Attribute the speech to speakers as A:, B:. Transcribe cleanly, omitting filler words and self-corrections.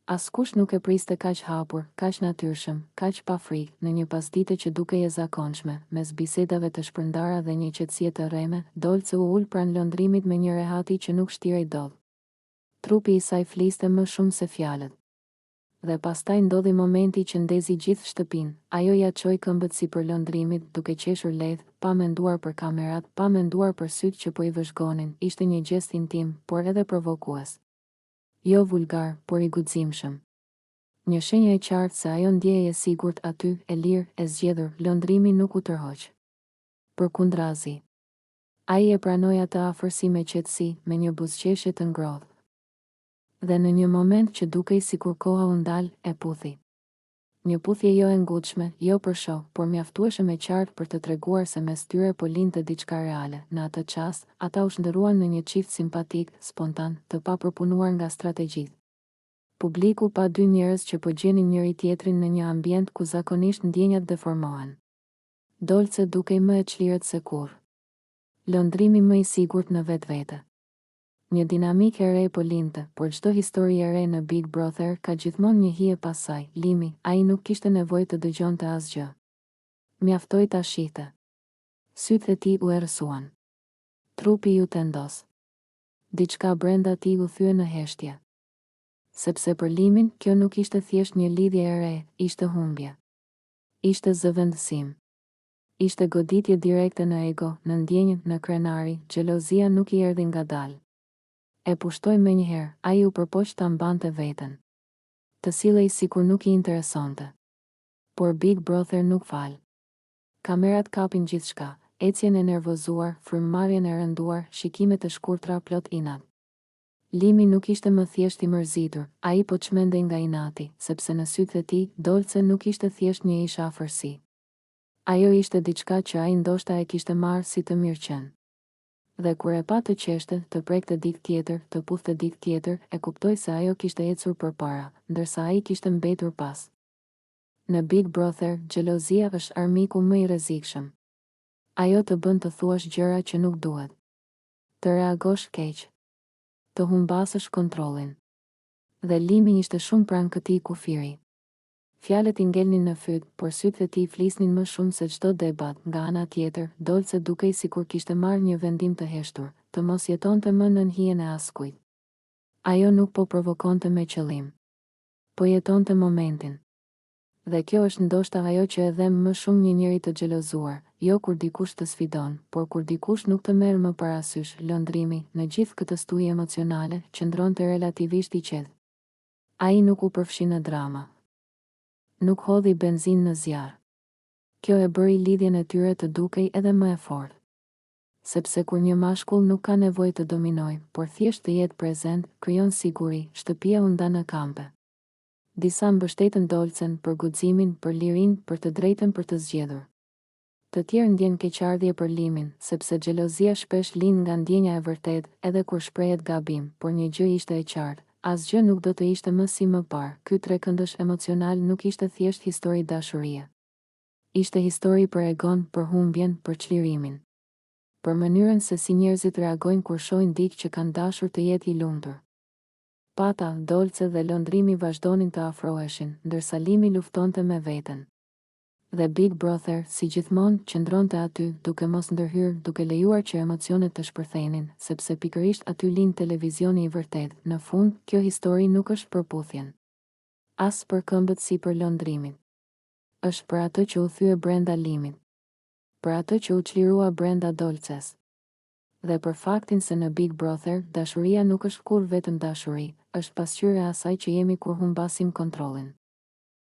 A: Askush nuk e priste kaq hapur, kaq natyrshëm, kaq pa frikë, në një pasdite që dukej e zakonshme, mes bisedave të shpërndara dhe një qetësie të rreme, Dolce u ul pranë lëndrimit me një rehati që nuk shtirej dot. Trupi i saj fliste më shumë se fjalët. Dhe pastaj ndodhi momenti që ndezi gjithë shtëpinë. Ajo ja çoi këmbët sipër lëndrimit, duke qeshur lehtë, pa menduar për kamerat, pa menduar për sytë që po i vëzhgonin. Ishte një gjest intim, por edhe provokues. Jo vulgar, por i guximshëm. Një shenjë e qartë se ajo ndjehej e sigurt aty, e lirë, e zgjedhur. Lëndrimi nuk u tërhoq. Përkundrazi, ai e pranoi atë afërsi me qetësi, me një buzëqeshje të ngrohtë. Dhe në një moment që dukej sikur koha u ndal, e puthi. Një puthje jo e ngutshme, jo për shoh, por mjaftueshëm e qartë për të treguar se mes tyre po lindte diçka reale. Në atë çast, ata u shndërruan në një çift simpatik, spontan, të papërpunuar nga strategjitë. Publiku pa dy njerëz që po gjenin njëri tjetrin në një ambient ku zakonisht ndjenjat deformohen. Dolce dukej më e çlirët se kurrë. Lëndrimi më i sigurt në vetvete. Një dinamik e re po lindte, por çdo histori e re në Big Brother ka gjithmonë një hije pas saj. Limi, ai nuk kishte nevojë të dëgjonte asgjë. Mjaftoi ta shihte. Sytë e tij u errësuan. Trupi ju tendos. Diçka brenda tij u thye në heshtje. Sepse për Limin, kjo nuk ishte thjesht një lidhje e re, ishte humbje. Ishte zëvendësim. Ishte goditje direkte në ego, në ndjenjë, në krenari. Xhelozia nuk i erdhi ngadalë. E pushtoi menjëherë, ai u përpoq ta mbante veten. Të sillej sikur nuk i interesonte. Por Big Brother nuk fal. Kamerat kapin gjithçka, ecjen e nervozuar, frymëmarrjen e rënduar, shikimet e shkurtra plot inat. Limi nuk ishte më thjesht i mërzitur, ai po çmendej nga inati, sepse në sytë e tij, Dolce nuk ishte thjesht një ish afërsi. Ajo ishte diçka që ai ndoshta e kishte marrë si të mirëqen. Dhe kur e pa të qeshte, të prekte dikë tjetër, të puthte dikë tjetër, e kuptoi se ajo kishte ecur përpara, ndërsa ai kishte mbetur pas. Në Big Brother, xhelozia është armiku më i rrezikshëm. Ajo të bën të thuash gjëra që nuk duhet. Të reagosh keq. Të humbasësh kontrollin. Dhe Limi ishte shumë pranë këtij kufiri. Fjalët i ngelnin në fyt, por sytë e tij flisnin më shumë se çdo debat. Nga ana tjetër, Dolce dukej sikur kishte marrë një vendim të heshtur, të mos jetonte më nën hijen e askujt. Ajo nuk po provokonte me qëllim. Po jetonte momentin. Dhe kjo është ndoshta ajo që e dhem më shumë një njeri të xhelozuar, jo kur dikush të sfidon, por kur dikush nuk të merr më parasysh. Lëndrimi, në gjithë këtë stuhi emocionale, qëndronte relativisht i qetë. Ai nuk u përfshi në drama. Nuk hodhi benzinë në zjarr. Kjo e bëri lidhjen e tyre të dukej edhe më e fortë. Sepse kur një mashkull nuk ka nevojë të dominojë, por thjesht të jetë prezent, krijon siguri, shtëpia u nda në kampe. Disa mbështetën Dolcen për guximin, për lirinë, për të drejtën për të zgjedhur. Të tjerë ndjen keqardhje për Limin, sepse xhelozia shpesh lind nga ndjenja e vërtetë, edhe kur shprehet gabim, por një gjë ishte e qartë. Asgjë nuk do të ishte më si më parë. Ky trekëndësh emocional nuk ishte thjesht histori dashurie. Ishte histori për egon, për humbjen, për çlirimin. Për mënyrën se si njerëzit reagojnë kur shohin dikë që kanë dashur të jetë i lumtur. Pata, Dolce dhe lëndrimi vazhdonin të afroheshin, ndërsa Limi luftonte me veten. Dhe Big Brother, si gjithmonë, qëndronte aty, duke mos ndërhyrë, duke lejuar që emocionet të shpërthenin, sepse pikërisht aty lind televizioni i vërtet. Në fund, kjo histori nuk është për puthjen. As për këmbët si për lëndrimit. Është për atë që u thye brenda Limit. Për atë që u çlirua brenda Dolces. Dhe për faktin se në Big Brother, dashuria nuk është kur vetëm dashuri, është pasqyrë e asaj që jemi kur humbasim kontrollin.